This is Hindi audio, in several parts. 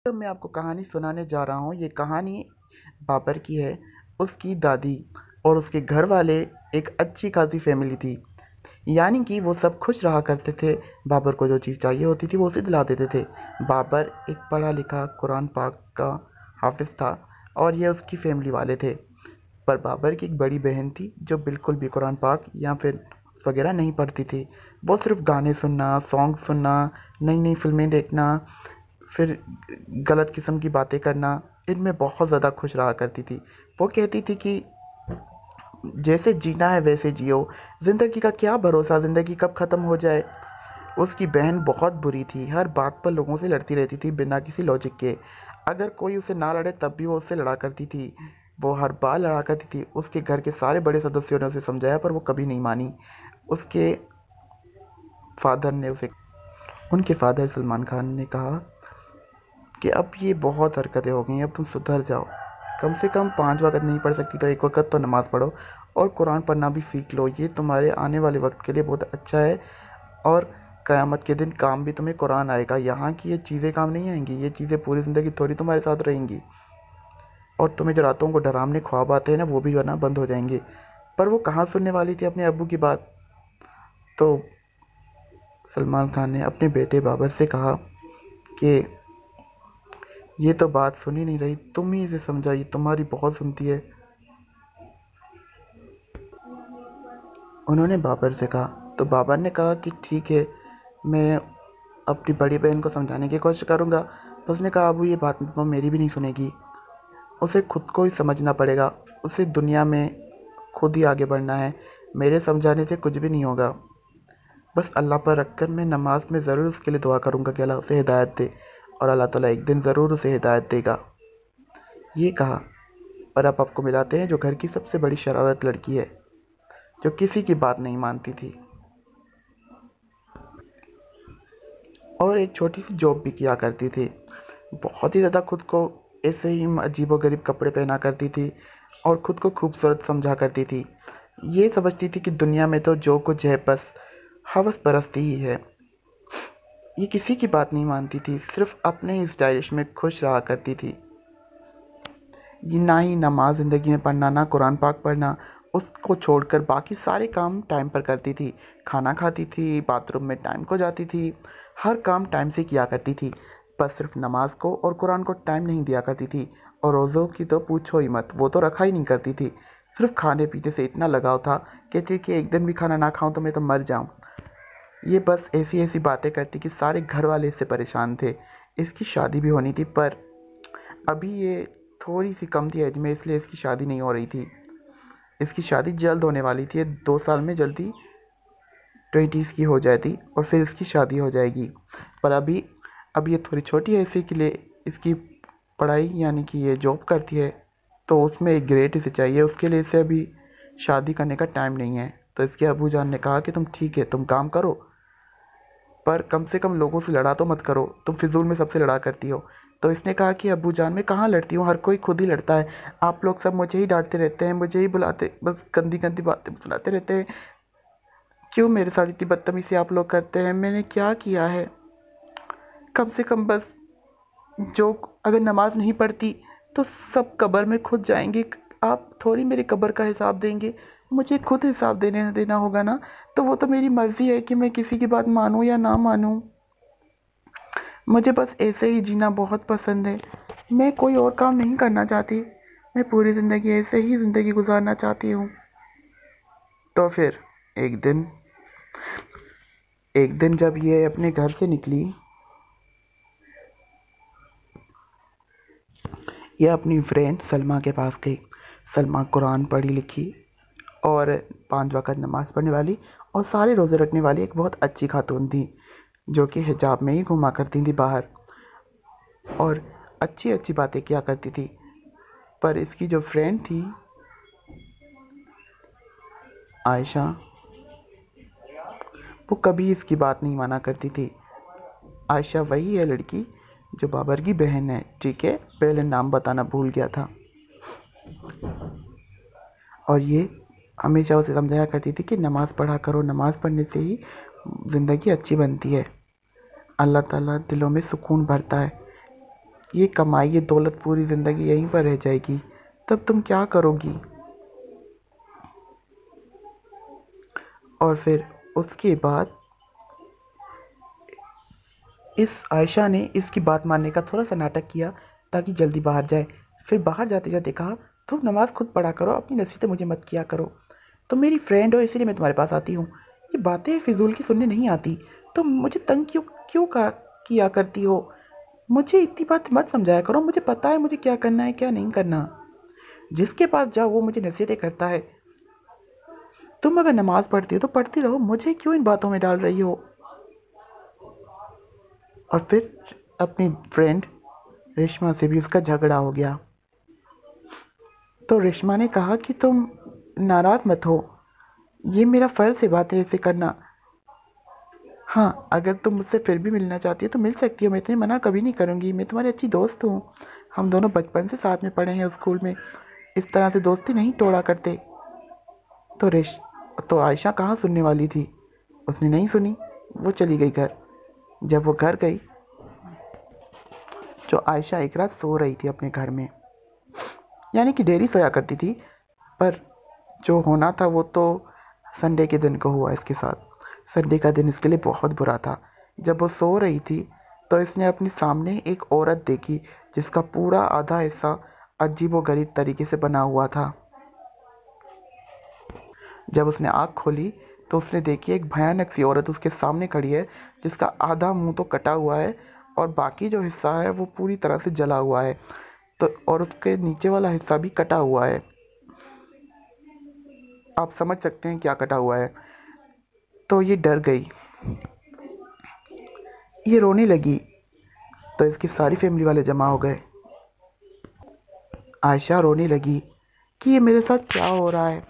तो मैं आपको कहानी सुनाने जा रहा हूँ। ये कहानी बाबर की है। उसकी दादी और उसके घर वाले एक अच्छी खासी फैमिली थी। यानी कि वो सब खुश रहा करते थे। बाबर को जो चीज़ चाहिए होती थी वो उसे दिला देते थे। बाबर एक पढ़ा लिखा कुरान पाक का हाफिज था और ये उसकी फैमिली वाले थे। पर बाबर की एक बड़ी बहन थी जो बिल्कुल भी कुरान पाक या फिर वगैरह नहीं पढ़ती थी। वो सिर्फ गाने सुनना, सॉन्ग सुनना, नई नई फिल्में देखना, फिर गलत किस्म की बातें करना, इनमें बहुत ज़्यादा खुश रहा करती थी। वो कहती थी कि जैसे जीना है वैसे जियो, ज़िंदगी का क्या भरोसा, ज़िंदगी कब ख़त्म हो जाए। उसकी बहन बहुत बुरी थी, हर बात पर लोगों से लड़ती रहती थी बिना किसी लॉजिक के। अगर कोई उसे ना लड़े तब भी वो उससे लड़ा करती थी। वो हर बार लड़ा करती थी। उसके घर के सारे बड़े सदस्यों ने उसे समझाया पर वो कभी नहीं मानी। उसके फादर ने उसे उनके फादर सलमान खान ने कहा कि अब ये बहुत हरकतें हो गई हैं, अब तुम सुधर जाओ। कम से कम 5 वक़्त नहीं पढ़ सकती तो 1 वक़्त तो नमाज़ पढ़ो और कुरान पढ़ना भी सीख लो। ये तुम्हारे आने वाले वक्त के लिए बहुत अच्छा है और क़यामत के दिन काम भी तुम्हें कुरान आएगा। यहाँ की ये चीज़ें काम नहीं आएंगी, ये चीज़ें पूरी ज़िंदगी थोड़ी तुम्हारे साथ रहेंगी। और तुम्हें जो रातों को डरावने ख्वाब आते हैं ना, वो भी वरना बंद हो जाएंगे। पर वो कहाँ सुनने वाली थी अपने अब्बू की बात। तो सलमान खान ने अपने बेटे बाबर से कहा कि ये तो बात सुन ही नहीं रही, तुम ही इसे समझाइए, तुम्हारी बहुत सुनती है। उन्होंने बाबर से कहा। तो बाबर ने कहा कि ठीक है, मैं अपनी बड़ी बहन को समझाने की कोशिश करूँगा। तो उसने कहा अबू ये बात मेरी भी नहीं सुनेगी, उसे खुद को ही समझना पड़ेगा, उसे दुनिया में खुद ही आगे बढ़ना है, मेरे समझाने से कुछ भी नहीं होगा। बस अल्लाह पर रखकर मैं नमाज में ज़रूर उसके लिए दुआ करूँगा कि अल्लाह उसे हिदायत दे और अल्लाह ताला एक दिन ज़रूर उसे हिदायत देगा। ये कहा। और अब आपको मिलाते हैं जो घर की सबसे बड़ी शरारत लड़की है, जो किसी की बात नहीं मानती थी और एक छोटी सी जॉब भी किया करती थी। बहुत ही ज़्यादा खुद को ऐसे ही अजीबोगरीब कपड़े पहना करती थी और खुद को खूबसूरत समझा करती थी। ये समझती थी कि दुनिया में तो जो कुछ है बस हवस परस्ती ही है। ये किसी की बात नहीं मानती थी, सिर्फ अपने ही स्टाइलिश में खुश रहा करती थी। ये ना ही नमाज ज़िंदगी में पढ़ना, ना कुरान पाक पढ़ना। उसको छोड़कर बाकी सारे काम टाइम पर करती थी। खाना खाती थी, बाथरूम में टाइम को जाती थी, हर काम टाइम से किया करती थी। बस सिर्फ नमाज को और कुरान को टाइम नहीं दिया करती थी। और रोज़ों की तो पूछो ही मत, वो तो रखा ही नहीं करती थी। सिर्फ खाने पीने से इतना लगाव था, कहती कि एक दिन भी खाना ना खाऊं तो मैं तो मर जाऊं। ये बस ऐसी ऐसी बातें करती कि सारे घर वाले इससे परेशान थे। इसकी शादी भी होनी थी पर अभी ये थोड़ी सी कम थी एज में, इसलिए इसकी शादी नहीं हो रही थी। इसकी शादी जल्द होने वाली थी, 2 साल में जल्दी 20s की हो जाती और फिर इसकी शादी हो जाएगी। पर अभी ये थोड़ी छोटी है, इसी के लिए इसकी पढ़ाई यानी कि ये जॉब करती है तो उसमें एक ग्रेड इसे चाहिए, उसके लिए इसे अभी शादी करने का टाइम नहीं है। तो इसके अबू जान ने कहा कि तुम ठीक है, तुम काम करो पर कम से कम लोगों से लड़ा तो मत करो, तुम फिजूल में सबसे लड़ा करती हो। तो इसने कहा कि अबू जान मैं कहाँ लड़ती हूँ, हर कोई खुद ही लड़ता है। आप लोग सब मुझे ही डांटते रहते हैं, मुझे ही बुलाते, बस गंदी गंदी बातें सुनाते रहते हैं। क्यों मेरे साथ इतनी बदतमीजी आप लोग करते हैं, मैंने क्या किया है। कम से कम बस जो अगर नमाज नहीं पढ़ती तो सब कब्र में खुद जाएंगे, आप थोड़ी मेरे कब्र का हिसाब देंगे, मुझे खुद हिसाब देना होगा ना। तो वो तो मेरी मर्ज़ी है कि मैं किसी की बात मानूं या ना मानूं। मुझे बस ऐसे ही जीना बहुत पसंद है, मैं कोई और काम नहीं करना चाहती, मैं पूरी ज़िंदगी ऐसे ही ज़िंदगी गुजारना चाहती हूँ। तो फिर एक दिन एक दिन जब ये अपने घर से निकली, ये अपनी फ्रेंड सलमा के पास गई। सलमा कुरान पढ़ी लिखी और 5 वक़्त नमाज़ पढ़ने वाली और सारे रोज़े रखने वाली एक बहुत अच्छी खातून थी, जो कि हिजाब में ही घूमा करती थी बाहर और अच्छी अच्छी बातें किया करती थी। पर इसकी जो फ्रेंड थी आयशा, वो कभी इसकी बात नहीं माना करती थी। आयशा वही है लड़की जो बाबर की बहन है, ठीक है, पहले नाम बताना भूल गया था। और ये हमेशा उसे समझाया करती थी कि नमाज़ पढ़ा करो, नमाज़ पढ़ने से ही ज़िंदगी अच्छी बनती है, अल्लाह ताला दिलों में सुकून भरता है। ये कमाई ये दौलत पूरी ज़िंदगी यहीं पर रह जाएगी, तब तुम क्या करोगी? और फिर उसके बाद इस आयशा ने इसकी बात मानने का थोड़ा सा नाटक किया ताकि जल्दी बाहर जाए। फिर बाहर जाते जाते कहा, तुम नमाज खुद पढ़ा करो, अपनी नसीहतें मुझे मत किया करो। तुम मेरी फ्रेंड हो इसीलिए मैं तुम्हारे पास आती हूँ। ये बातें फिजूल की सुनने नहीं आती। तुम मुझे तंग क्यों क्यों किया करती हो? मुझे इतनी बात मत समझाया करो, मुझे पता है मुझे क्या करना है क्या नहीं करना। जिसके पास जाओ वो मुझे नसीहतें करता है। तुम अगर नमाज पढ़ती हो तो पढ़ती रहो, मुझे क्यों इन बातों में डाल रही हो? और फिर अपनी फ्रेंड रेशमा से भी उसका झगड़ा हो गया। तो रेशमा ने कहा कि तुम नाराज मत हो, ये मेरा फ़र्ज़ है बातें ऐसे करना। हाँ, अगर तुम मुझसे फिर भी मिलना चाहती हो तो मिल सकती हो, मैं तुम्हें मना कभी नहीं करूँगी। मैं तुम्हारी अच्छी दोस्त हूँ, हम दोनों बचपन से साथ में पढ़े हैं स्कूल में, इस तरह से दोस्ती नहीं तोड़ा करते। तो रेश तो आयशा कहाँ सुनने वाली थी, उसने नहीं सुनी, वो चली गई घर। जब वो घर गई तो आयशा एक रात सो रही थी अपने घर में, यानी कि डेली सोया करती थी, पर जो होना था वो तो संडे के दिन को हुआ इसके साथ। संडे का दिन इसके लिए बहुत बुरा था। जब वो सो रही थी तो इसने अपने सामने एक औरत देखी जिसका पूरा आधा हिस्सा अजीबोगरीब तरीके से बना हुआ था। जब उसने आँख खोली तो उसने देखी एक भयानक सी औरत उसके सामने खड़ी है जिसका आधा मुंह तो कटा हुआ है और बाकी जो हिस्सा है वो पूरी तरह से जला हुआ है, तो और उसके नीचे वाला हिस्सा भी कटा हुआ है। आप समझ सकते हैं क्या कटा हुआ है। तो ये डर गई, ये रोने लगी। तो इसकी सारी फैमिली वाले जमा हो गए। आयशा रोने लगी कि ये मेरे साथ क्या हो रहा है,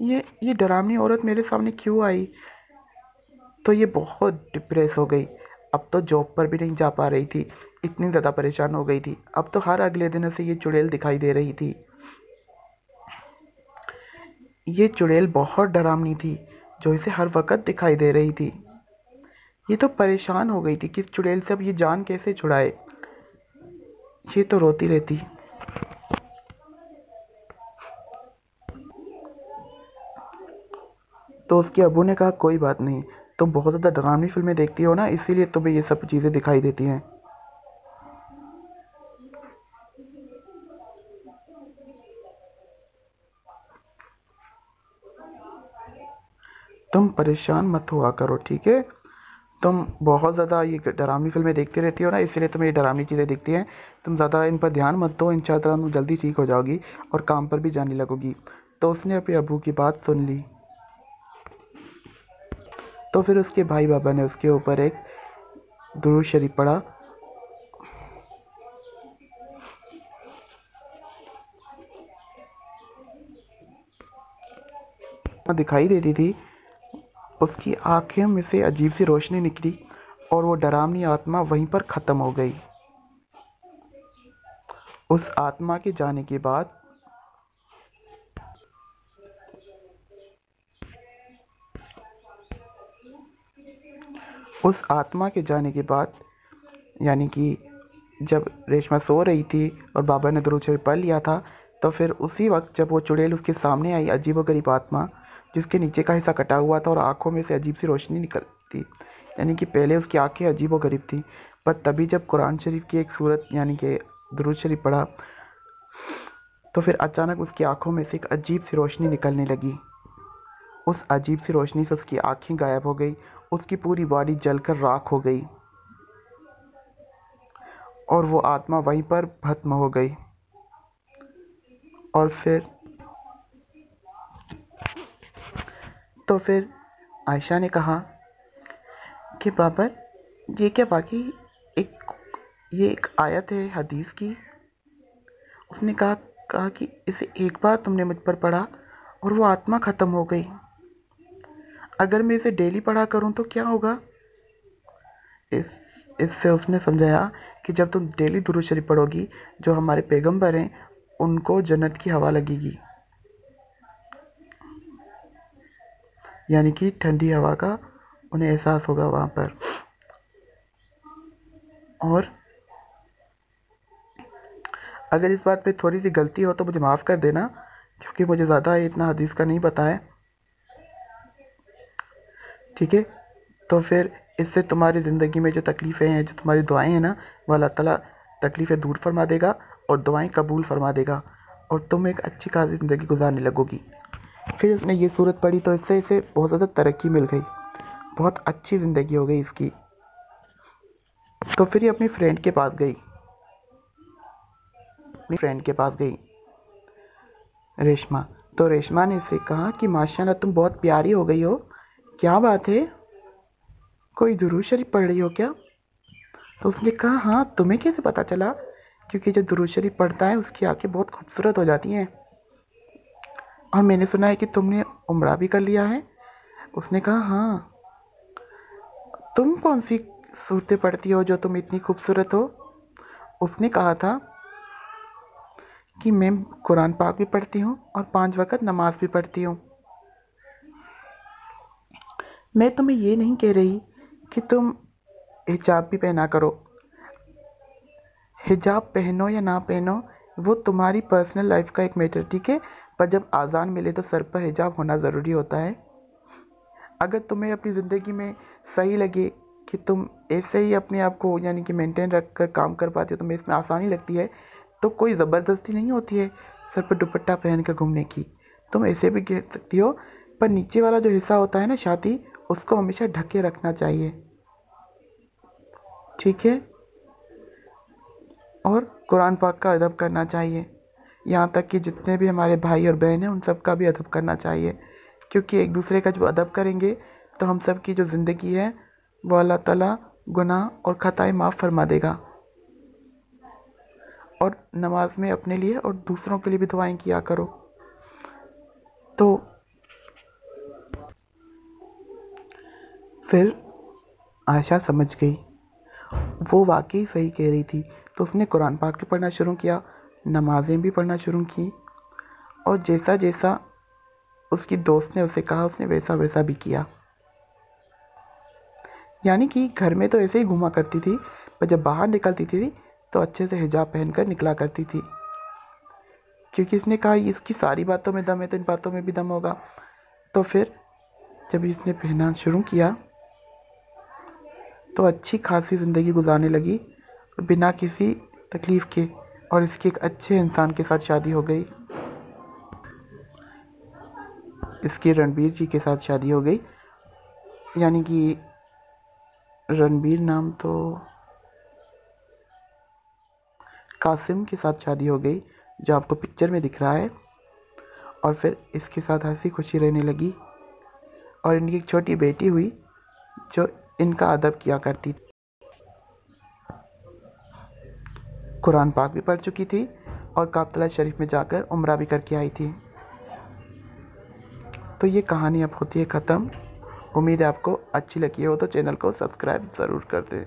ये डरावनी औरत मेरे सामने क्यों आई। तो ये बहुत डिप्रेस हो गई। अब तो जॉब पर भी नहीं जा पा रही थी, इतनी ज़्यादा परेशान हो गई थी। अब तो हर अगले दिन उसे ये चुड़ैल दिखाई दे रही थी। ये चुड़ैल बहुत डरावनी थी जो इसे हर वक्त दिखाई दे रही थी। ये तो परेशान हो गई थी कि इस चुड़ैल से अब ये जान कैसे छुड़ाए। ये तो रोती रहती। तो उसके अब्बू ने कहा, कोई बात नहीं, तुम बहुत ज़्यादा डरावनी फिल्में देखती हो ना, इसीलिए तुम्हें ये सब चीज़ें दिखाई देती हैं। तुम परेशान मत हुआ करो, ठीक है? तुम बहुत ज़्यादा ये डरावनी फिल्में देखती रहती हो ना, इसीलिए तुम्हें ये डरावनी चीज़ें दिखती हैं। तुम ज़्यादा इन पर ध्यान मत दो, इंशाअल्लाह तुम जल्दी ठीक हो जाओगी और काम पर भी जाने लगोगी। तो उसने अपने अब्बू की बात सुन ली। तो फिर उसके भाई बाबा ने उसके ऊपर एक दुरूद शरीफ पढ़ा। दिखाई देती थी, उसकी आंखें में से अजीब सी रोशनी निकली और वो डरावनी आत्मा वहीं पर ख़त्म हो गई। उस आत्मा के जाने के बाद उस आत्मा के जाने के बाद यानी कि जब रेशमा सो रही थी और बाबा ने दुरूद शरीफ पढ़ लिया था, तो फिर उसी वक्त जब वो चुड़ैल उसके सामने आई, अजीबोगरीब आत्मा जिसके नीचे का हिस्सा कटा हुआ था और आंखों में से अजीब सी रोशनी निकलती थी, यानी कि पहले उसकी आंखें अजीबोगरीब थी, पर तभी जब कुरान शरीफ की एक सूरत यानी कि दुरूद शरीफ पढ़ा तो फिर अचानक उसकी आंखों में से एक अजीब सी रोशनी निकलने लगी। उस अजीब सी रोशनी से उसकी आंखें गायब हो गई, उसकी पूरी बॉडी जलकर राख हो गई और वो आत्मा वहीं पर भस्म हो गई। और फिर आयशा ने कहा कि बाबा, ये क्या बाकी एक ये एक आयत है हदीस की। उसने कहा कि इसे एक बार तुमने मुझ पर पढ़ा और वो आत्मा ख़त्म हो गई, अगर मैं इसे डेली पढ़ा करूं तो क्या होगा। इस इससे उसने समझाया कि जब तुम डेली दुरूद शरीफ पढ़ोगी, जो हमारे पैगंबर हैं उनको जन्नत की हवा लगेगी, यानी कि ठंडी हवा का उन्हें एहसास होगा वहाँ पर। और अगर इस बात पे थोड़ी सी गलती हो तो मुझे माफ़ कर देना, क्योंकि मुझे ज़्यादा इतना हदीस का नहीं पता है, ठीक है। तो फिर इससे तुम्हारी ज़िंदगी में जो तकलीफ़ें हैं, जो तुम्हारी दुआएं हैं ना, वो अल्लाह ताला तकलीफ़ें दूर फरमा देगा और दुआएं कबूल फरमा देगा, और तुम एक अच्छी खासी ज़िंदगी गुजारने लगोगी। फिर उसने ये सूरत पढ़ी तो इससे इसे बहुत ज़्यादा तरक्की मिल गई, बहुत अच्छी ज़िंदगी हो गई इसकी। तो फिर ये अपनी फ्रेंड के पास गई, रेशमा। तो रेशमा ने इससे कहा कि माशाल्लाह तुम बहुत प्यारी हो गई हो, क्या बात है, कोई दुरूद शरीफ पढ़ रही हो क्या? तो उसने कहा हाँ, तुम्हें कैसे पता चला? क्योंकि जो दुरूद शरीफ पढ़ता है उसकी आंखें बहुत खूबसूरत हो जाती हैं, और मैंने सुना है कि तुमने उम्रा भी कर लिया है। उसने कहा हाँ, तुम कौन सी सूरतें पढ़ती हो जो तुम इतनी खूबसूरत हो? उसने कहा था कि मैं कुरान पाक भी पढ़ती हूँ और 5 वक़्त नमाज भी पढ़ती हूँ। मैं तुम्हें ये नहीं कह रही कि तुम हिजाब भी पहना करो, हिजाब पहनो या ना पहनो वो तुम्हारी पर्सनल लाइफ का एक मैटर, ठीक है। पर जब आज़ान मिले तो सर पर हिजाब होना ज़रूरी होता है। अगर तुम्हें अपनी ज़िंदगी में सही लगे कि तुम ऐसे ही अपने आप को यानी कि मेंटेन रख कर काम कर पाते हो, तुम्हें इसमें आसानी लगती है, तो कोई ज़बरदस्ती नहीं होती है सर पर दुपट्टा पहन कर घूमने की। तुम ऐसे भी कह सकती हो, पर नीचे वाला जो हिस्सा होता है ना, छाती, उसको हमेशा ढक के रखना चाहिए, ठीक है। और कुरान पाक का अदब करना चाहिए, यहाँ तक कि जितने भी हमारे भाई और बहन हैं उन सब का भी अदब करना चाहिए, क्योंकि एक दूसरे का जब अदब करेंगे तो हम सब की जो ज़िंदगी है वो अल्लाह ताला गुनाह और ख़ताएँ माफ़ फरमा देगा। और नमाज में अपने लिए और दूसरों के लिए भी दुआएं किया करो। तो फिर आयशा समझ गई, वो वाकई सही कह रही थी। तो उसने कुरान पाक भी पढ़ना शुरू किया, नमाज़ें भी पढ़ना शुरू की, और जैसा जैसा उसकी दोस्त ने उसे कहा उसने वैसा वैसा भी किया। यानी कि घर में तो ऐसे ही घूमा करती थी, पर जब बाहर निकलती थी तो अच्छे से हिजाब पहनकर निकला करती थी, क्योंकि इसने कहा इसकी सारी बातों में दम है तो इन बातों में भी दम होगा। तो फिर जब इसने पहनना शुरू किया तो अच्छी खासी ज़िंदगी गुजारने लगी बिना किसी तकलीफ़ के, और इसकी एक अच्छे इंसान के साथ शादी हो गई। इसकी रणबीर जी के साथ शादी हो गई, यानी कि रणबीर नाम तो कासिम के साथ शादी हो गई, जो आपको पिक्चर में दिख रहा है। और फिर इसके साथ हंसी खुशी रहने लगी, और इनकी एक छोटी बेटी हुई जो इनका अदब किया करती, कुरान पाक भी पढ़ चुकी थी और काबतुल्लाह शरीफ में जाकर उम्रा भी करके आई थी। तो ये कहानी अब होती है ख़त्म। उम्मीद है आपको अच्छी लगी हो तो चैनल को सब्सक्राइब ज़रूर कर दें।